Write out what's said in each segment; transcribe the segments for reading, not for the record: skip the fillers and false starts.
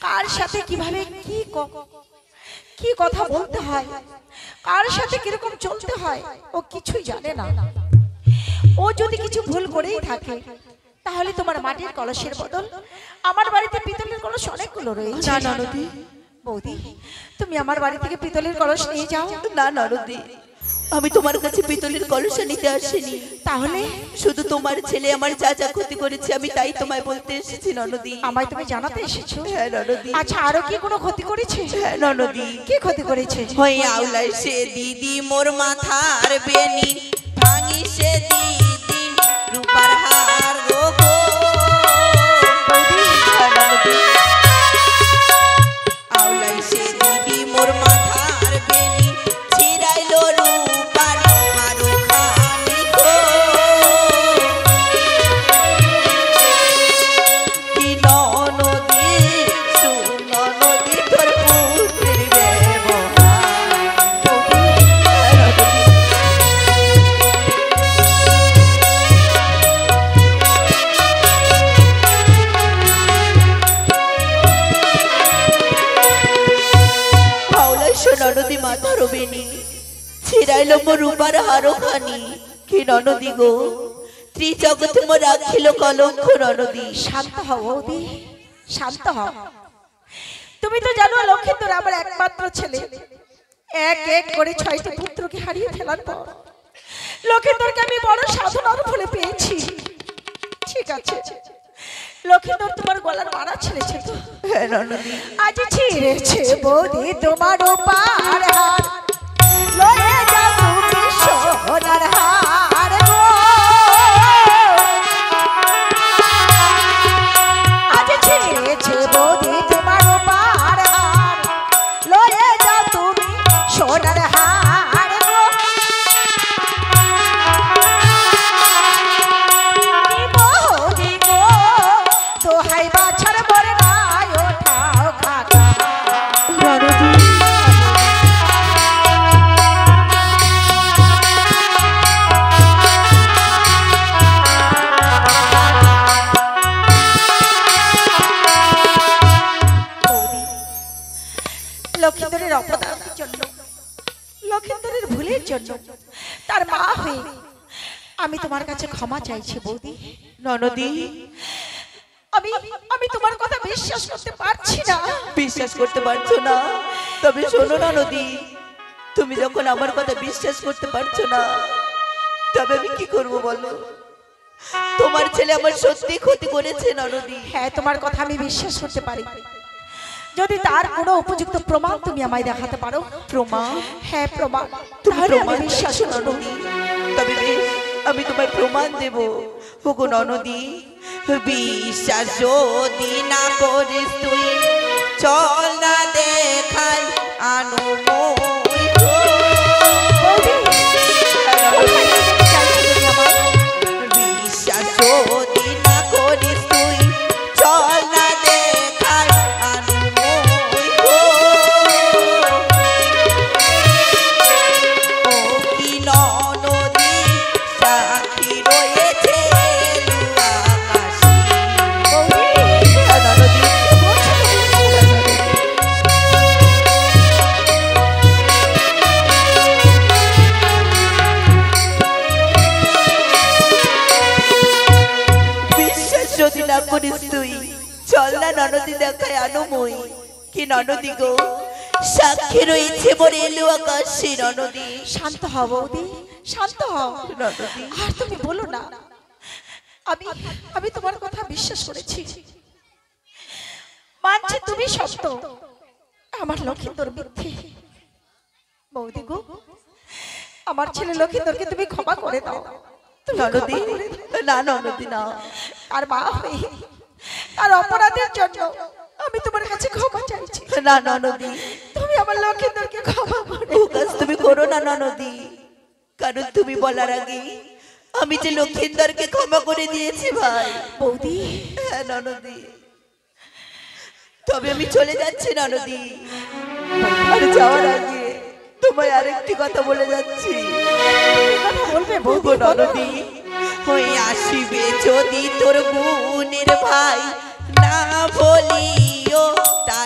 কার সাথে কিভাবে কি কথা বলতে হয়, কার সাথে কিরকম চলতে হয় ও কিছুই জানে না। ও যদি কিছু ভুল করেই থাকে তাহলে তোমার মাটির কলসের বদল আমার বাড়িতে পিতলের কলস অনেকগুলো রয়েছে। না ননদি, বৌদি তুমি আমার বাড়ি থেকে পিতলের কলস নিয়ে যাও। না ননদি, আমি তোমার কাছে পিতলের কলস নিতে আসিনি। তাহলে শুধু তোমার ছেলে আমার যা যা ক্ষতি করেছে আমি তাই তোমায় বলতে এসেছি ননদি। আমায় তুমি জানাতে এসেছো? হ্যাঁ ননদি। আচ্ছা, আরো কি কোনো ক্ষতি করেছে? হ্যাঁ ননদি। কি ক্ষতি করেছে? হই আউলাই সে দিদি মোর মাথার বেনি, ভাঙি সে দিদি রূপার হার গো গো। আউলাই সে দিদি মোর মাথার বেনি, ছিড়াইলো রূপার হারু খানি গো। কি ননদি শুন ননদি তোর পুত্রের ননদি মাথার বেনি, ছিড়াইল মোর রূপার হারো খানি। কি ননদি গো, ত্রিজগতে মোর রাখিল কলঙ্ক ননদি। শান্ত হও বৌদি, শান্ত হও। তুমি তো জানো লক্ষ্মীন্দর আমার একমাত্র ছেলে। এক এক করে 6টি পুত্রকে হারিয়ে ফেলার পর লক্ষ্মীন্দরকে আমি বড় সাধনার ফলে পেয়েছি। ঠিক আছে, লক্ষ্মীন্দর তোমার গলার মারা ছেড়েছে তো? হ্যাঁ ননদি। আজ ছিঁড়েছে বৌদি তোমার পার হার, লয়ে যাও তুমি সোনার হার গো। আজ ছিঁড়েছে বৌদি তোমার পার হার, লয়ে যাও তুমি সোনার হার গো। বৌদি গো দোহাই বাছার বরে নাই ওঠাও খাকা ননদি। লক্ষ্মীন্দরের অপরাধের জন্য, লক্ষ্মীন্দরের ভুলের জন্য তার মা হয়ে আমি তোমার কাছে ক্ষমা চাইছি বৌদি। ননদি, আমি আমি তোমার কথা বিশ্বাস করতে পারছি না। বিশ্বাস করতে পারছো না? তবে শোনো ননদি, তুমি যখন আমার কথা বিশ্বাস করতে পারছো না তবে আমি কি করব বলো? তোমার ছেলে আমার সত্যি ক্ষতি করেছে ননদি। হ্যাঁ, তোমার কথা আমি বিশ্বাস করতে পারি যদি তার কোনো উপযুক্ত প্রমাণ তুমি আমায় দেখাতে পারো। প্রমাণ? হ্যাঁ প্রমাণ, তুমি তাহলে আমি প্রমাণ বিশ্বাস চাইছো করব। ননদি? তবে বেশ, আমি তোমায় প্রমাণ দেব। ওগো ননদি, বিশ্বাস যদি না করিস তুই চল না দেখাই আনুময় গো। কোথায় নিয়ে যেতে চাইছো তুমি আমায়? বিশ্বাস যদি না করিস তুই চল না দেখাই আনুময় গো। ও কি ননদি সাক্ষী রয়েছে আকাশে। ননদি বিশ্বাস যদি না করিস তুই চল না ননদি দেখায় আনুময়। কি ননদি গো, সাক্ষী রয়েছে মোর এলো আকাশে ননদি। শান্ত হও বৌদি, শান্ত হও। ননদি আর তুমি বলো না, আমি আমি তোমার কথা বিশ্বাস করেছি, মানছি তুমি সত্য, আমার লক্ষ্মীন্দর মিথ্যে। বৌদি গো, আমার ছেলে লক্ষ্মীন্দরকে তুমি ক্ষমা করে দাও। তুমি ননদি, ক্ষমা করে দাও। না ননদি না। আর মা হয়ে তার অপরাধের জন্য আমি তোমার কাছে ক্ষমা চাইছি। না ননদি, তুমি আমার লক্ষ্মীন্দরকে ক্ষমা করে ও কাজ তুমি করো না ননদি। কারণ তুমি বলার আগে আমি যে লক্ষিন্দরকে ক্ষমা করে দিয়েছি ভাই। বৌদি। হ্যাঁ ননদি, তবে আমি চলে যাচ্ছি ননদি। আর যাওয়ার আগে তোমায় আরেকটি কথা বলে যাচ্ছি। কথা বলবে ওগো বৌদি, বলো। ননদি, হয়ে আসিবে যদি তোর বোনের ভাই না বলিও তা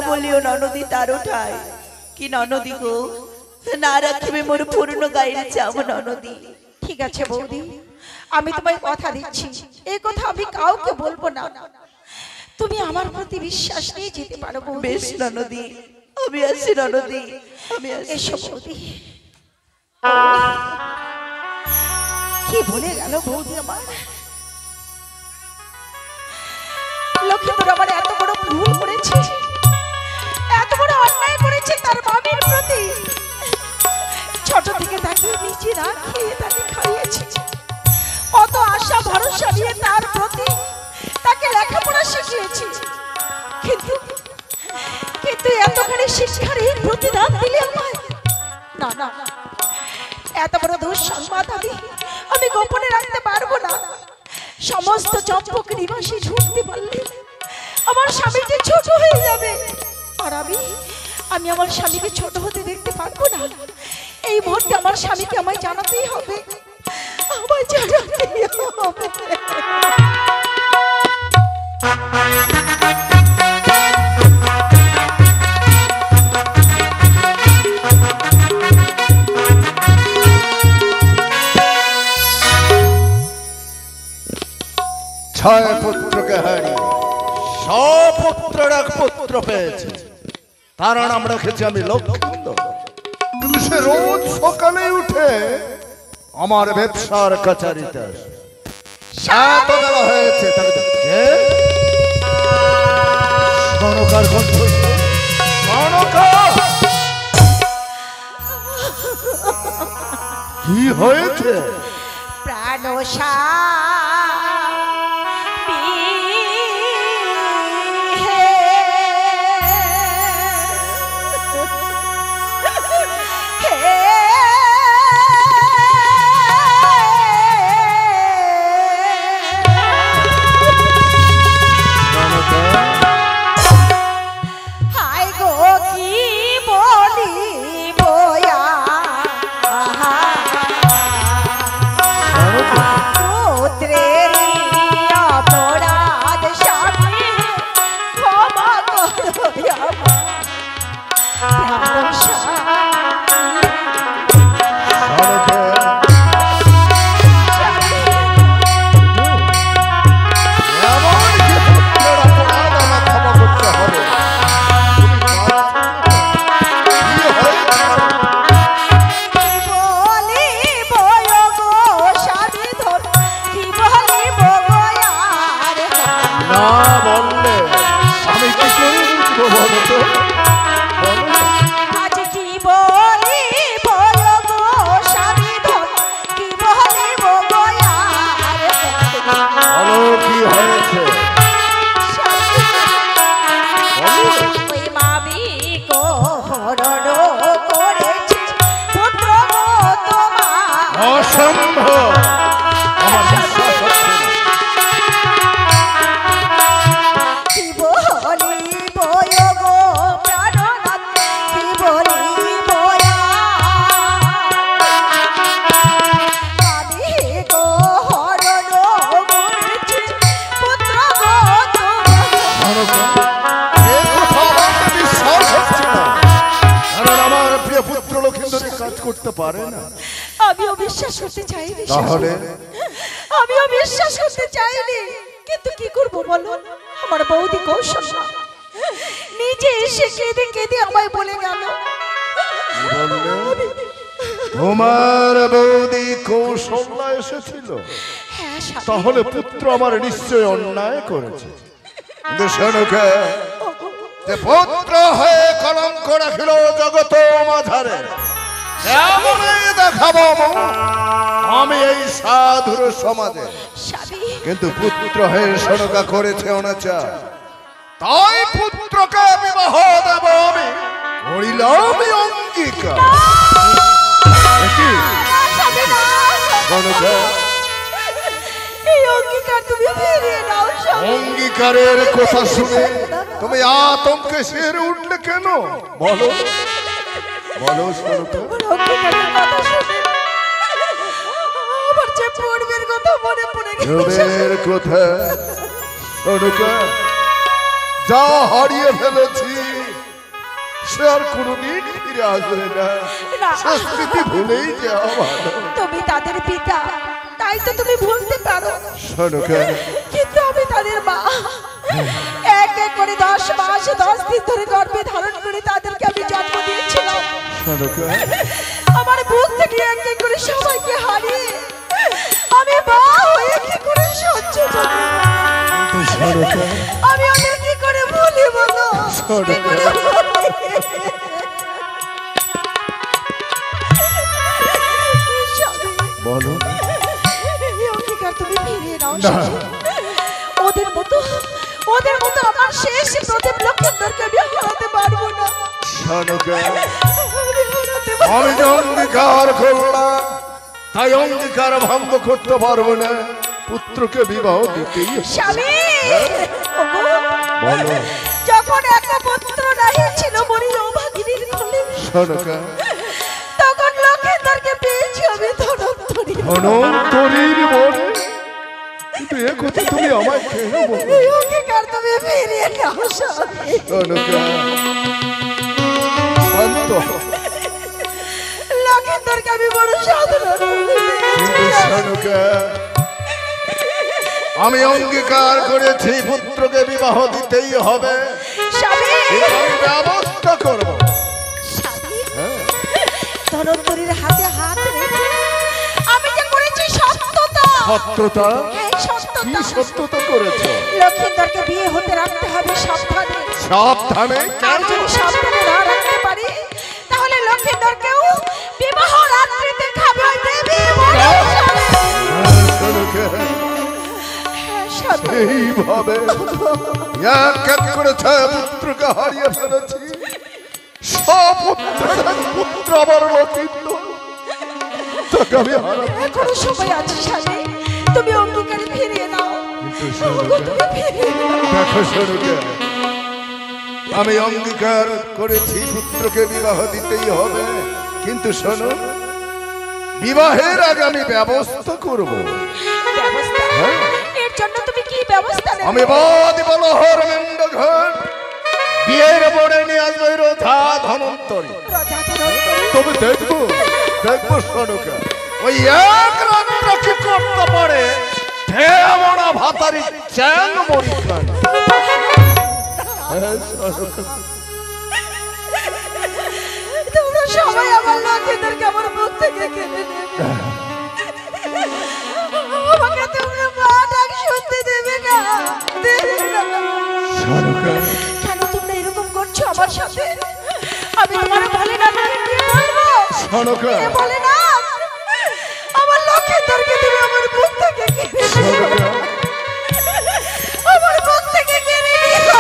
বলিও ননদি তার ওঠায় কি ননদি গো না রাখিবে মোর পূর্ণ গায়ের চাও ননদি। ঠিক আছে বৌদি, আমি তোমায় কথা দিচ্ছি, এই কথা আমি কাউকে বলবো না। তুমি আমার প্রতি বিশ্বাস নিয়ে যেতে পারো বৌদি। বেশ ননদি, আমি আসি ননদি, আমি আসি। এসো বৌদি। কি বলে গেল বৌদি আমার? লক্ষ্মীপুর আমার এত বড় ভুল করেছে, এত বড় অন্যায় করেছে তার মামির প্রতি। ছোট থেকে তাকে নিজে না খেয়ে তাকে খাইয়েছে, কত আশা ভরসা নিয়ে তার প্রতি তাকে লেখাপড়া শিখিয়েছি, কিন্তু কিন্তু এতখানি শিক্ষার এই প্রতিদান দিলে আমায়? না না, এত বড় দুঃসংবাদ আমি গোপনে রাখতে পারবো না। সমস্ত চম্পক নিবাসী ঝুঁকতে পারলে আমার স্বামী যে ছোট হয়ে যাবে, আর আমি আমার স্বামীকে ছোট হতে দেখতে পারবো না। এই মুহূর্তে আমার স্বামীকে আমায় জানাতেই হবে, আমায় জানাতেই হবে। ছয় পুত্রকে হারিয়ে সপুত্রের এক পুত্র পেয়েছে, তার নাম রেখেছি আমি লক্ষ্মীন্দর। কিন্তু সে রোজ সকালে উঠে আমার ব্যবসার কাছারিতে আসে। এত বেলা হয়েছে তাকে দেখে সনকার কণ্ঠ, সনকা কি হয়েছে? প্রাণসা করতে পারে না। আমিও বিশ্বাস করতে চাইনি, তাহলে আমিও বিশ্বাস করতে চাইনি, কিন্তু কি করব বলো? আমার বৌদি কৌশল্যা নিজে এসে কেঁদে কেঁদে আমায় বলে গেল, তোমার বৌদি কৌশল্যা এসেছিল, হ্যাঁ তাহলে পুত্র আমার নিশ্চয় অন্যায় করেছে। শোনকে যে পুত্র হয়ে কলঙ্ক রাখিল জগত মাঝারে, এমনই দেখাবো আমি এই সাধুর সমাজে। কিন্তু পুত্র হয়ে শোনকা করেছে অনাচার, তাই পুত্রকে বিবাহ দেব আমি, করিলাম অঙ্গীকার। অঙ্গীকারের কথা শুনে তুমি আতঙ্কে সেরে উঠলে কেন? বলো বলো শোনকা। পূর্বের কথা শোনকা, যা হারিয়ে ফেলেছি সে আর কোনোদিন ফিরে আসবে না। না। সে স্মৃতি ভুলেই যাওয়া ভালো। তুমি তাদের পিতা, তাই তো তুমি ভুলতে পারো, সনকা কিন্তু আমি তাদের মা। এক এক করে 10 মাস 10 দিন ধরে গর্ভে ধারণ করে তাদেরকে আমি জন্ম দিয়েছিলাম। সনকা আমার বুক থেকে এক এক করে সবাইকে হারিয়ে আমি মা হয়ে কি করে সহ্য করি? সনকা আমি ওদের কি করে ভুলি বলো? কি করে ভুলি? স্বামী, বলো। এই অঙ্গীকার তুমি ফিরিয়ে নাও না। স্বামী। ওদের মতো আমার শেষ প্রদীপ লক্ষণকে আমি হারাতে পারবো না। সনকা আমি হারাতে পারবো আমি যে অঙ্গীকার করলাম, তাই অঙ্গীকার ভঙ্গ করতে পারবো না। পুত্রকে বিবাহ দিতেই হবে। স্বামী, ওগো, বলো। যখন একটা পুত্র নাহি ছিল মরি অভাগিনীর কোলে, সনকা তখন লক্ষেন্দরকে পেয়েছি আমি ধনন্তরী। ধনন্তরীর বলে, কিন্তু এ কথা তুমি আমায় কেন বলো? এই অঙ্গীকার তুমি ফিরিয়ে নাও স্বামী। সনকা শান্ত হও। লক্ষেন্দরকে আমি বড় সাধারণ কিন্তু সনকা, আমি অঙ্গীকার করেছি পুত্রকে বিবাহ দিতেই হবে। স্বামী, আমি ব্যবস্থা করব। স্বামী, ধনন্তরীর হাতে হাত রেখে আমি যে করেছি সত্যতা। সত্যতা? এই কি সত্যতা। সত্যতা করেছো? লক্ষেন্দরকে বিয়ে হতে রাখতে হবে সাবধানে। সাবধানে? আর যদি সাবধানে না রাখতে পারি তাহলে লক্ষেন্দরকেও বিবাহ রাত্রিতে খাবে ওই দেবী মনে স্বামী। সনকা, হ্যাঁ, স্বামী। এইভাবে এক এক করে 6 পুত্রকে হারিয়ে ফেলেছি। সব পুত্র আমার লক্ষিত, তাকে আমি হারাবো। এখনো সময় আছে স্বামী, তুমি অঙ্গীকারে ফিরিয়ে নাও। ওগো, তুমি ফিরিয়ে নাও। দেখো সনকা, আমি অঙ্গীকার করেছি পুত্রকে বিবাহ দিতেই হবে, কিন্তু শোনো, বিবাহের আগে আমি ব্যবস্থা করব। ব্যবস্থা? হ্যাঁ। এর জন্য তুমি কি ব্যবস্থা নেবে? আমি বাদ বলো হরমেন্দ ঘর বিয়ের বোর্ডে নিয়ে আসবো রোধা ধনন্তরী। রাজা ধনন্তরী। তবে দেখবো দেখবো সনকা, ওই এক রাত্র কি করতে পারে ঢেমনা ভাতারি চ্যাং মরিখান। তোমরা সবাই আমার লক্ষেন্দরকে আমার মুখ থেকে কেড়ে নেবে। আমাকে তোমরা মা ডাক শুনতে দেবে না, দেবে না। সনকা কেন তোমরা এরকম করছো আমার সাথে? আমি তোমার বলে না কি বলবো? সনকা এ বলে না আমার লক্ষেন্দরকে তুমি আমার মুখ থেকে কেড়ে নিও। সনকা আমার মুখ থেকে কেড়ে নিও।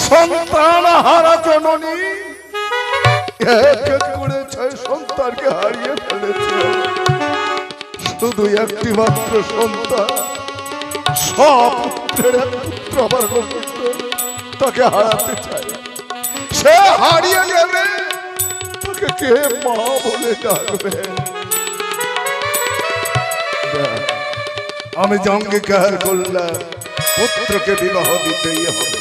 সন্তান হারা জননী এক এক করে 6 সন্তানকে হারিয়ে ফেলেছে। শুধু একটি মাত্র সন্তান, সব পুত্রের এক পুত্র আমার লক্ষিত, তাকে হারাতে চাই। সে হারিয়ে গেলে তাকে কে মা বলে ডাকবে? আমি যে অঙ্গীকার করলাম পুত্রকে বিবাহ দিতেই হবে।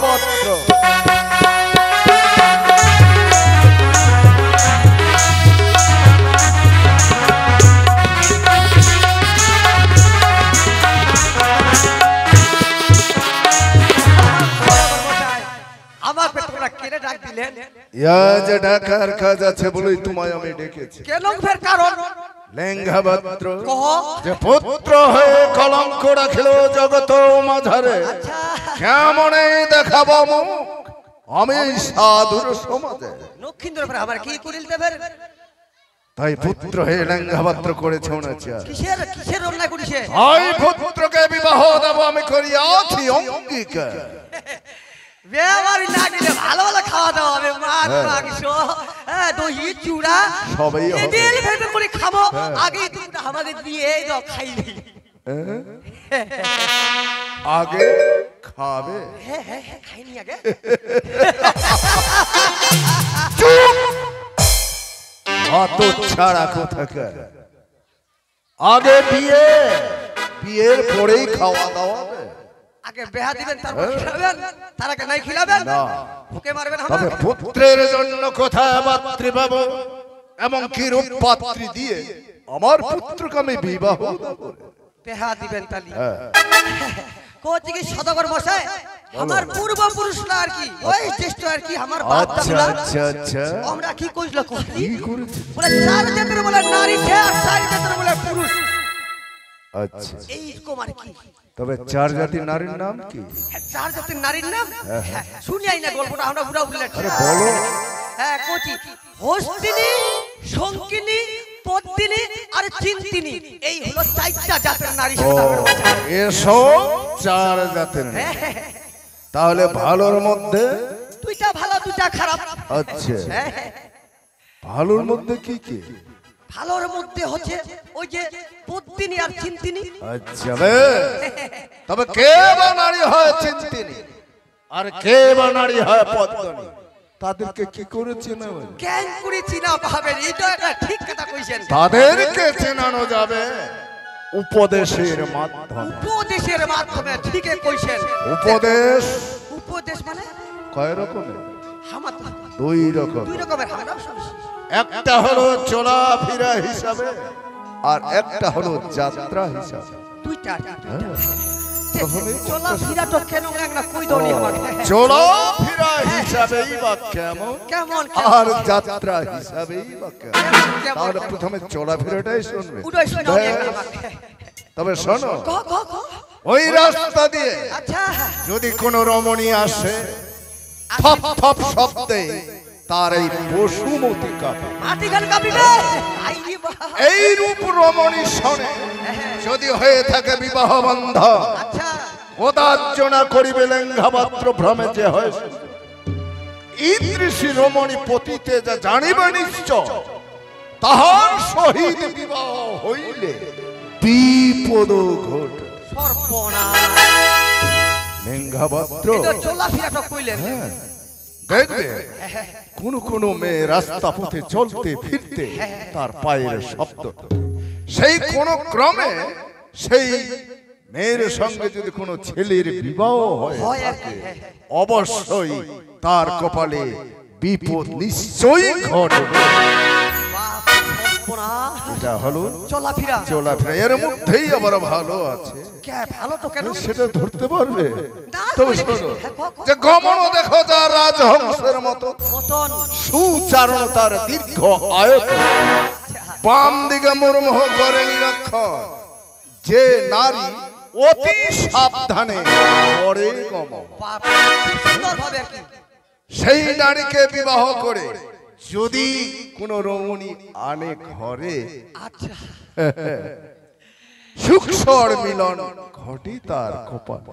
মাত্র আমার পেটটা কেড়ে ডাক দিলেন যে ডাকার কাজ আছে বলেই তোমায় আমি ডেকেছি। কেন ফের কারণ লেঙ্গা পাত্র কহ যে পুত্র হয়ে কলঙ্ক রাখিল জগত মাঝারে, কেমনে দেখাবো মুখ আমি সাধুর সমাজে। লক্ষিন্দর পরে আমার কি করিল দেবের তাই পুত্র হয়ে লেঙ্গা পাত্র করেছে উনাচার। কিসের কিসের অন্যায় করিছে? তাই পুত্রকে বিবাহ দেব আমি করিয়াছি অঙ্গীকার। বেবারি না দিলে ভালো ভালো খাওয়া দাওয়া হবে, মাছ মাংস, হ্যাঁ দই চূড়া সবই হবে। তেল ভেতর করে খাবো। আগে তুমি আমাদের দিয়ে দাও খাইনি। আগে খাবে? হ্যাঁ হ্যাঁ হ্যাঁ খাইনি আগে। অত ছাড়া কোথাকার আগে বিয়ে, বিয়ের পরেই খাওয়া দাওয়া হবে। আগে বেহা দিবেন তারপর খিলাবেন, তার আগে নাই খিলাবেন না। ওকে মারবেন তবে আমাকে। পুত্রের জন্য কোথায় পাত্রী পাবো, এমন কি রূপ পাত্রী দিয়ে আমার পুত্রকে আমি বিবাহ দেব? বেহা দিবেন তালি হ্যাঁ। কোচি কি সদাগর মশাই, আমার পূর্বপুরুষরা আর কি ওই জ্যেষ্ঠ আর কি আমার বাপ আচ্ছা দাদা আচ্ছা আচ্ছা, আমরা কি কইছিল কি করেছে? বলে চার জাতের বলে নারী ছে আর চার জাতের বলে পুরুষ, আচ্ছা, এই কুমার কি তবে চার জাতির নারীর নাম কি? চার জাতের নারীর নাম শুনিয়াই না গল্পটা আমরা পুরা উল্লেখ। আরে বলো। হ্যাঁ কোচি, হস্তিনী, শঙ্কিনী, পদ্মিনী আর চিন্তিনী, এই হলো চারটা জাতের নারী। ও, এসব চার জাতের নাম। তাহলে ভালোর মধ্যে? দুইটা ভালো দুইটা খারাপ। আচ্ছা, হ্যাঁ, ভালোর মধ্যে কি কি? ভালোর মধ্যে হচ্ছে ওই যে পদ্মিনী আর চিন্তিনী। আচ্ছা তবে কে বা নারী হয় চিন্তিনী আর কে বা নারী হয় পদ্মিনী, তাদেরকে কি করে চেনাবে? কেন করে চিনা পাবেন, এটা একটা ঠিক কথা কইছেন। তাদেরকে চেনানো যাবে উপদেশের মাধ্যমে। উপদেশের মাধ্যমে, ঠিকই কইছেন। উপদেশ উপদেশ মানে কয় রকমের? আমার দুই রকম। দুই রকমের আমরাও শুনছি। একটা হলো চলাফেরা হিসাবে আর একটা হলো যাত্রা হিসাবে। দুইটা প্রথমে চলা ফিরাটা কেন না কই দলি আমাকে। চলাফেরা হিসাবেই বা কেমন, কেমন আর যাত্রা হিসাবেই বা কেমন? তাহলে প্রথমে চলাফেরাটাই শুনবে। উদয় শুনাও বেশ, আমাকে। তবে শোনো, ক ক ক ওই রাস্তা দিয়ে আচ্ছা যদি কোনো রমণী আসে, থপ থপ শব্দে তার এই পশুমতি কাঁপে। মাটি গান কাঁপিবে। আই রে বাবা। এই রূপ রমণী শোনে যদি হয়ে থাকে বিবাহ বন্ধন, আচ্ছা ওদার্জনা করিবে লেঙ্ঘাপাত্র ভ্রমে যে হয়। ঈদৃশী রমণী পতিতে যা জানিবে নিশ্চয়, তাহার সহিত বিবাহ হইলে বিপদ ঘটে। সর্বনাশ। লেঙ্ঘাপাত্র এটা চলা ফিরাটা কইলেন। দেখবে কোন কোন মেয়ে রাস্তা পথে চলতে ফিরতে তার পায়ের শব্দ, সেই কোন ক্রমে সেই মেয়ের সঙ্গে যদি কোনো ছেলের বিবাহ হয় থাকে, অবশ্যই তার কপালে বিপদ নিশ্চয়ই ঘটবে। বাপ সর্বনাশ। এটা হলো চলা ফিরা। চলাফেরা। এর মধ্যেই আবার ভালো আছে, কে ভালো তো কেন? সেটা ধরতে পারবে। না, তবে শোনো, যে গমন দেখো যা রাজহংসের মতো, মতন সুচারণ তার দীর্ঘ আয়তন, বাম দিকে মুরমুহ করে নিরক্ষর, যে নারী অতি সাবধানে করে গমন, বাপ সুন্দর ভাবে আর কি। সেই নারীকে বিবাহ করে যদি কোন রমণী আনে ঘরে, আচ্ছা সুখসর মিলন ঘটি তার কপাল।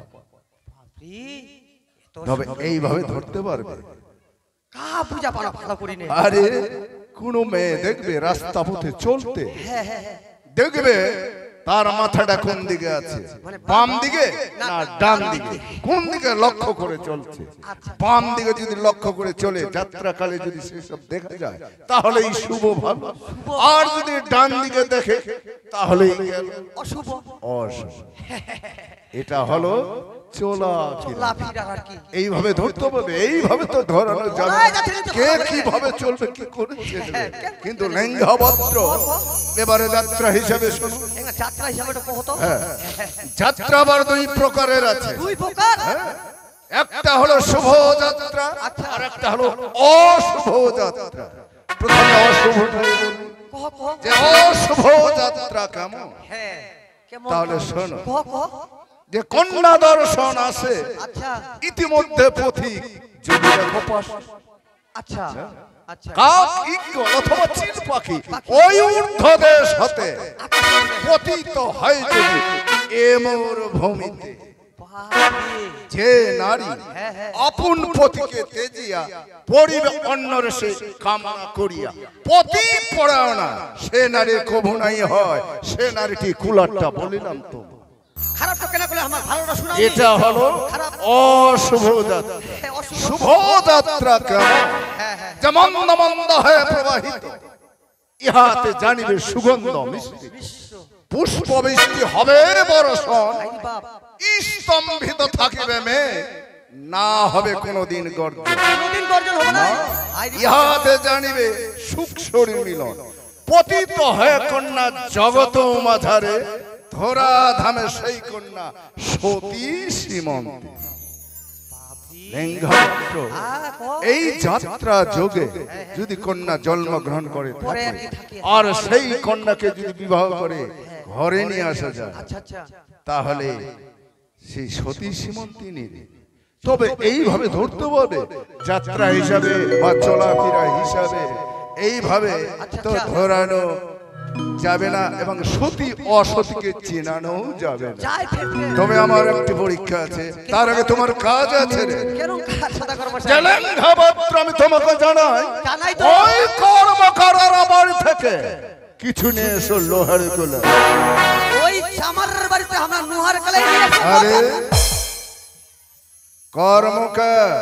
তবে এইভাবে ধরতে পারবে। কা পূজা পানা ভালো করি নে। আরে কোন মেয়ে দেখবে রাস্তা পথে চলতে, দেখবে তার মাথাটা কোন দিকে আছে, বাম দিকে না ডান দিকে, কোন দিকে লক্ষ্য করে চলছে। বাম দিকে যদি লক্ষ্য করে চলে, যাত্রাকালে যদি সেসব দেখা যায় তাহলেই শুভ ভালো, আর যদি ডান দিকে দেখে তাহলেই অশুভ অশুভ। এটা হলো চলাফেরা। চলা ফিরা আর কি। এইভাবে ধরতে হবে, এইভাবে তো ধরানো যাবে না। কে কিভাবে চলবে কি করে চলবে। কিন্তু লেঙ্ঘাপত্র এবারে যাত্রা হিসাবে শুনুন। একটা যাত্রা হিসাবে এটা কহতো। যাত্রা আবার দুই প্রকারের আছে। দুই প্রকার। একটা হলো শুভ যাত্রা আর একটা হলো অশুভ যাত্রা। প্রথমে অশুভটাই বলি, কহ কহ। যে অশুভ যাত্রা কেমন। হ্যাঁ কেমন? তাহলে শোনো, কহ কহ। যে কন্যা দর্শন আছে, আচ্ছা ইতিমধ্যে পথিক যদি দেখো পাশে আচ্ছা আচ্ছা। কাক ঈগল অথবা চিল পাখি ওই ঊর্ধ্ব দেশ হতে পতিত হয় যদি এ মরুভূমিতে, যে নারী আপন পতিকে তেজিয়া পরিবে অন্যর সে কামনা করিয়া পতি পড়ায়, সে নারী কভু নাই হয়, সে নারীটি কুলারটা বলিলাম তো। খারাপ তো কেন করলে আমার ভালোটা শোনাও। এটা হলো অশুভ যাত্রা। শুভ যাত্রা কেমন, যে মন্দ মন্দ হয়ে প্রবাহিত, ইহাতে জানিবে সুগন্ধ মিষ্টি, পুষ্পবৃষ্টি হবে বর্ষণ, আই বাপ, স্তম্ভিত থাকিবে মেয়ে, না হবে কোনদিন গর্জন। কোনদিন গর্জন হবে না। আই রে বাপ, ইহাতে জানিবে সুখ শরীর মিলন, পতিত হয়ে কন্যা জগত মাঝারে, ধরা ধামে সেই কন্যা সতী শ্রীমন্তী। লিঙ্গমাত্র এই যাত্রা যোগে যদি কন্যা জন্মগ্রহণ করে পরে থাকে, আর কি থাকে? আর সেই কন্যাকে যদি বিবাহ করে ঘরে নিয়ে আসা যায়, আচ্ছা আচ্ছা, তাহলে সেই সতী শ্রীমন্তী নিবে। তবে এইভাবে ধরতে হবে যাত্রা হিসাবে বা চলাফেরা হিসাবে, এইভাবে তো ধরানো যাবে না এবং সতী অসতীকে চেনানো যাবে না। যাই ফেরবে। তবে আমার একটি পরীক্ষা আছে, তার আগে তোমার কাজ আছে রে। কেন কাজ সাদা করব স্যার? জেলেঙ্গাবাত্র আমি তোমাকে জানাই, জানাই তো। ওই কর্মকারের বাড়ি থেকে কিছু নিয়ে এসো লোহার গোলা। ওই চামারের বাড়িতে আমরা নুহার কলাই নিয়ে আসব। আরে কর্মকার,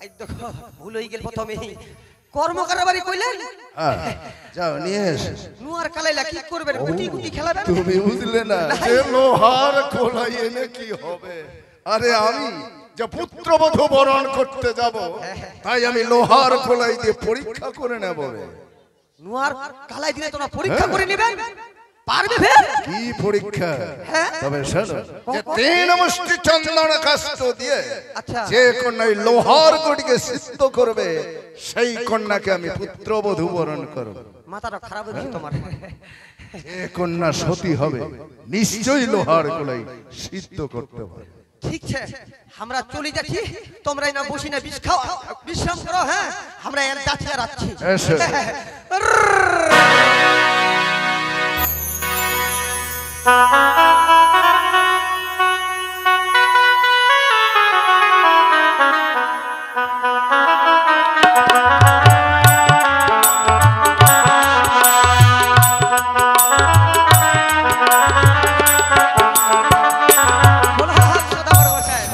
এই দেখো ভুল হয়ে গেল প্রথমে। কর্মকারের বাড়ি কইলেন? যাও নিয়ে এসো। নুহার কলাইলা কি করবেন? গুটি গুটি খেলাবেন? তুমি বুঝলে না যে লোহার খোলাই এনে কি হবে? আরে আমি যে পুত্রবধূ বরণ করতে যাব, তাই আমি লোহার খোলাই দিয়ে পরীক্ষা করে নেব রে। নুহার কালাই দিলে তোমরা পরীক্ষা করে নেবেন? পারবে ফের? কি পরীক্ষা? হ্যাঁ। তবে শোনো, যে 3 মুষ্টি চন্দন কাষ্ঠ দিয়ে আচ্ছা। যে কন্যাই লোহার কোটিকে সিদ্ধ করবে, সেই কন্যাকে আমি পুত্রবধূ বরণ করব। মাথাটা খারাপ হয়ে গেছে তোমার। যে কন্যা সতী হবে নিশ্চয়ই লোহার কোলাই সিদ্ধ করতে পারে। ঠিক আছে, আমরা চলে যাচ্ছি, তোমরা না বসি না বিষ খাও, বিশ্রাম করো। হ্যাঁ, আমরা এর যাচ্ছি আর আসছি। এসো।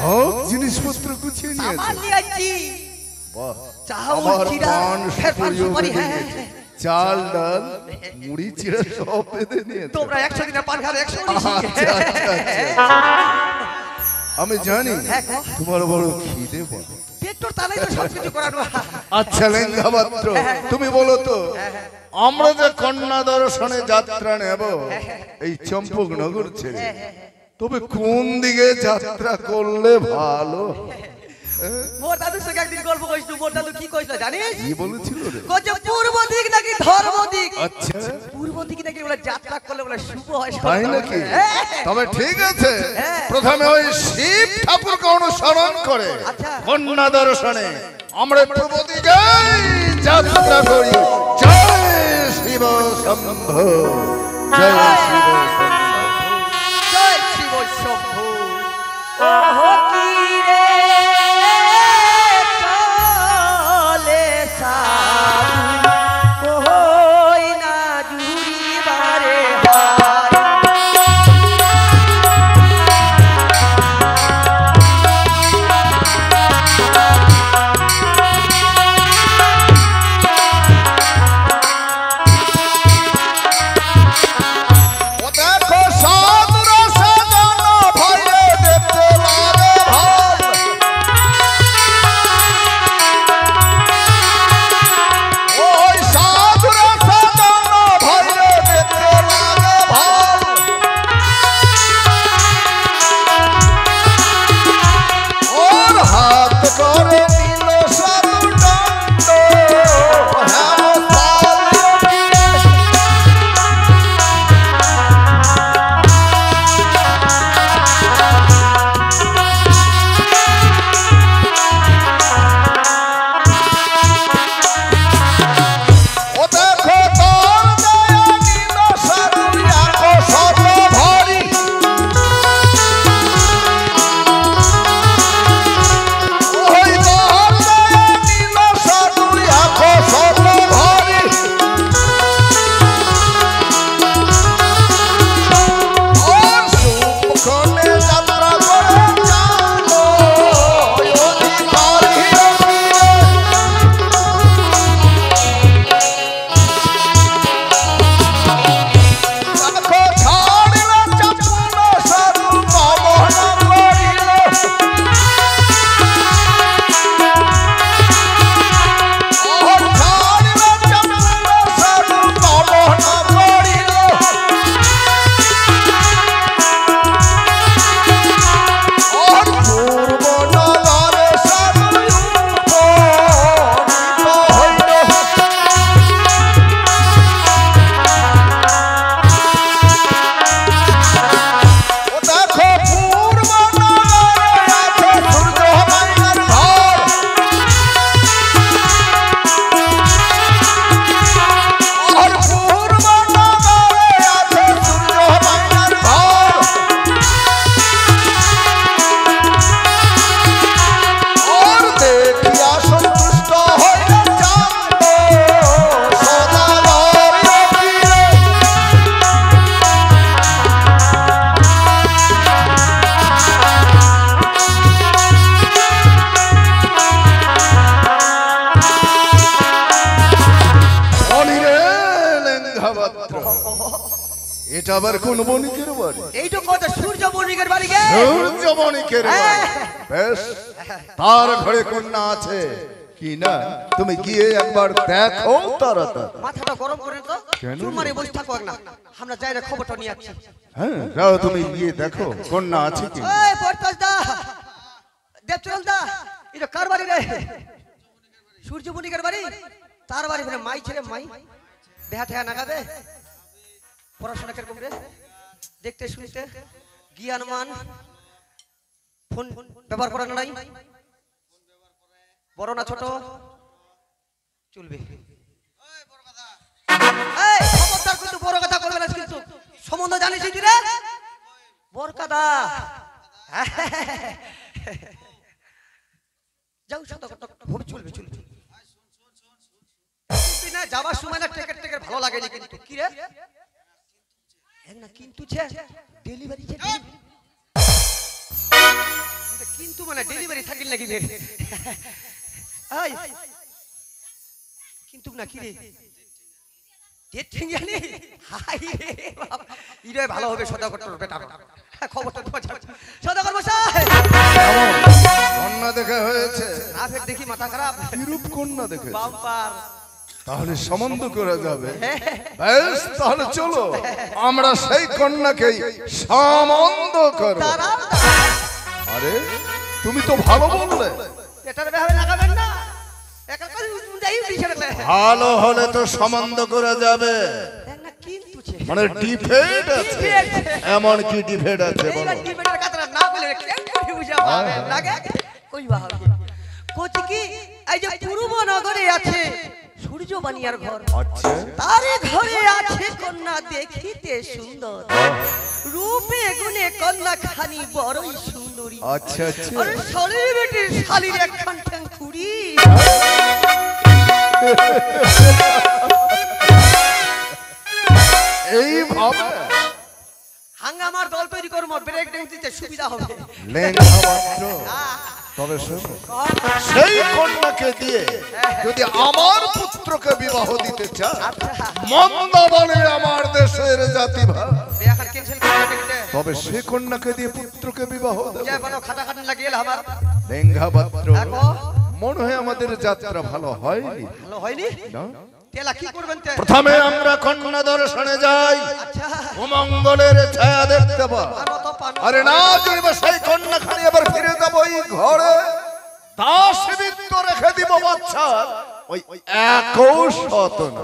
সব জিনিসপত্র গুছিয়ে নিয়েছে। বাহ, আমার পান সুপারি হয়ে গেছে। চাল ডাল মুড়ি চিড়ে সব বেঁধে নিয়েছে। তোমরা 100 দিনে পান খাবে 100 আচ্ছা, আচ্ছা, আচ্ছা। আমি জানি তোমার বড় খিদে পাবে। পেট্রোল তালাই তো সবকিছু করানো। আচ্ছা লিঙ্গামাত্র, তুমি বলো তো, আমরা যে কন্যা দর্শনে যাত্রা নেব এই চম্পকনগর ছেড়ে, তবে কোন দিকে যাত্রা করলে ভালো? মোর দাদুর সঙ্গে একদিন গল্প কইছিল। মোর দাদু কি কইছিল জানিস? কি বলেছিল রে? কইছে পূর্ব দিক নাকি ধর্ম দিক। আচ্ছা, পূর্ব দিকে নাকি বলে যাত্রা করলে বলে শুভ হয়। তাই নাকি? হ্যাঁ। তবে ঠিক আছে, হ্যাঁ। প্রথমে ওই শিব ঠাকুরকে অনুসরণ করে আচ্ছা। কন্যা দর্শনে আমরা পূর্ব দিকে যাত্রা করি। জয় শিব শম্ভু, জয় শিব শম্ভু। জয় শিব শম্ভু। ওহো কি রে চলে সাধু, কই না জুড়িবারে হয়। এটা আবার কোন বণিকের বাড়ি? এইটা কত সূর্য বণিকের বাড়ি গে? সূর্য বণিকের বাড়ি। বেশ, তার ঘরে কন্যা আছে কি না তুমি গিয়ে একবার দেখো তাড়াতাড়ি। মাথাটা গরম করে তো কেন? চুমারে বসে থাকো না, আমরা যাই না খবরটা নিয়ে আসছি। হ্যাঁ যাও, তুমি গিয়ে দেখো কন্যা আছে কি। এই পরতাস দা, দেবচরণ দা, এটা কার বাড়ি রে? সূর্য বণিকের বাড়ি। তার বাড়ি মানে মাই ছেলে মাই দেহা ঠেয়া নাগাবে। পড়াশোনা কিরকম রে? দেখতে শুনতে জ্ঞানমান, ফোন ব্যবহার করে না নাই? বড় না ছোট? চলবে। এই খবরদার কিন্তু বড় কথা করবে না কিন্তু। সম্বন্ধ জানিস তুই রে? বড় কথা। যাও শত কত হবে, চলবে চলবে। তুই না যাবার সময় না টিকেট টিকেট ভালো লাগেনি কিন্তু। কি রে? না কিন্তু ডেলিভারি কিন্তু মানে ডেলিভারি থাকিল নাকি রে? আই কিন্তু না কি রে? ডেট ঠিক জানি। হাই রে বাবা, ইরে ভালো হবে সদাগর তোর বেটা। খবরটা তো সদাগর মশাই। কন্যা দেখা হয়েছে? না ফের দেখি মাথা খারাপ। কিরূপ কন্যা দেখে? বাম্পার। তাহলে সম্বন্ধ করা যাবে। বেশ, তাহলে চলো আমরা সেই কন্যাকে সম্বন্ধ করব। দাঁড়াও, আরে তুমি তো ভালো বললে। এটার ব্যাপারে লাগাবেন না। একার কাছে যাই দিছেন। ভালো হলে তো সম্বন্ধ করা যাবে। দেখ না কিন্তু মানে ডিফেক্ট আছে। এমন কি ডিফেক্ট আছে বলো? এই ডিবেটের কথা না বলে কেন করে বুঝা পাবে লাগে? কইবা হবে। কোচি কি এই যে পূর্ব নগরে আছে সূর্য বানিয়ার ঘর। আচ্ছা, তারে ঘরে আছে কন্যা দেখিতে সুন্দর, রূপে গুণে কন্যা খানি বড়ই সুন্দরী। আচ্ছা, আচ্ছা। আরে শরীর বেটির শালির একখান ঠ্যাং কুড়ি। এইভাবে হাঙ্গামার দল তৈরি করবো, ব্রেক ড্যান্স দিতে সুবিধা হবে। লেঙ্গা মাত্র। তবে শোনো, সেই কন্যাকে দিয়ে যদি আমার পুত্রকে বিবাহ দিতে চায়, মন্দ বলে আমার দেশের জাতিভাব, এখন ক্যান্সেল করে দিতে। তবে সে কন্যাকে দিয়ে পুত্রকে বিবাহ দেব। যা বানো খাটাখাটি লাগিয়ে আমার লেঙ্গা পাত্র, দেখো মনে হয় আমাদের যাত্রা ভালো হয়নি ভালো হয়নি। না? তেলা কি করবেন তে? প্রথমে আমরা কন্যা দর্শনে যাই, আচ্ছা অমঙ্গলের ছায়া দেখতে পাই। পানো তো পানো। আরে না, যদি সেই কন্যা খালি আবার ফিরে যাবো ওই ঘরে, দাস বিত্ত রেখে দিব বাচ্চা, ওই একও শত না।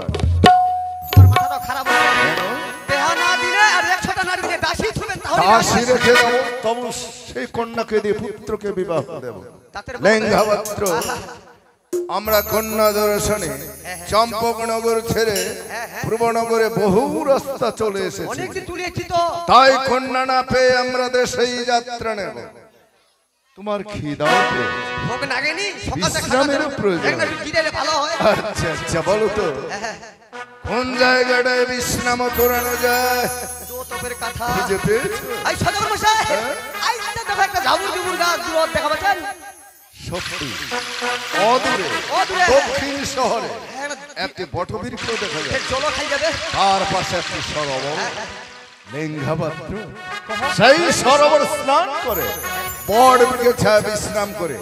তোমার মাথাটা খারাপ হয়ে গেছে। দেহা না দিলে আর 100টা নারী দিয়ে দাসী থুবেন তাহলে দাসী রেখে দেবো, তবু সেই কন্যাকে দিয়ে পুত্রকে বিবাহ দেব। তাদের লেঙ্গা পাত্র, আমরা কন্যা দর্শনে চম্পকনগর ছেড়ে পূর্বনগরে বহু রাস্তা চলে এসেছি। অনেকদিন চুলিয়েছি তো। তাই কন্যা না পেয়ে আমরা দেশেই যাত্রা নেব। তোমার খিদাও পেয়েছে? ভোগ লাগেনি, সকালে বিশ্রামেরও প্রয়োজন। একটা গিরেলে ভালো হয়। আচ্ছা আচ্ছা, বলো তো কোন জায়গাটায় বিশ্রাম করানো যায়? দোতপের কথা। খুঁজে পেয়েছো? আই সদর মশাই, আই তো দেখো একটা ঝাবুর জুবুর গাছ দূর দেখা পাচ্ছেন? সত্যি অদূরে অদূরে। দক্ষিণ শহরে হ্যাঁ, একটি বটবৃক্ষ দেখা যায়, ফের জলও খাই যাবে। তার পাশে একটি সরোবর। লেঙ্গা পাত্র সেই সরোবর স্নান করে, বট বৃক্ষে বিশ্রাম করে,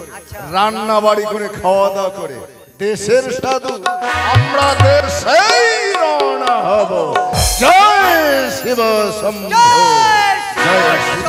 রান্না বাড়ি করে, খাওয়া দাওয়া করে, দেশের সাধু আমরা সেই রওনা হব। জয় শিব শম্ভু, জয় শিব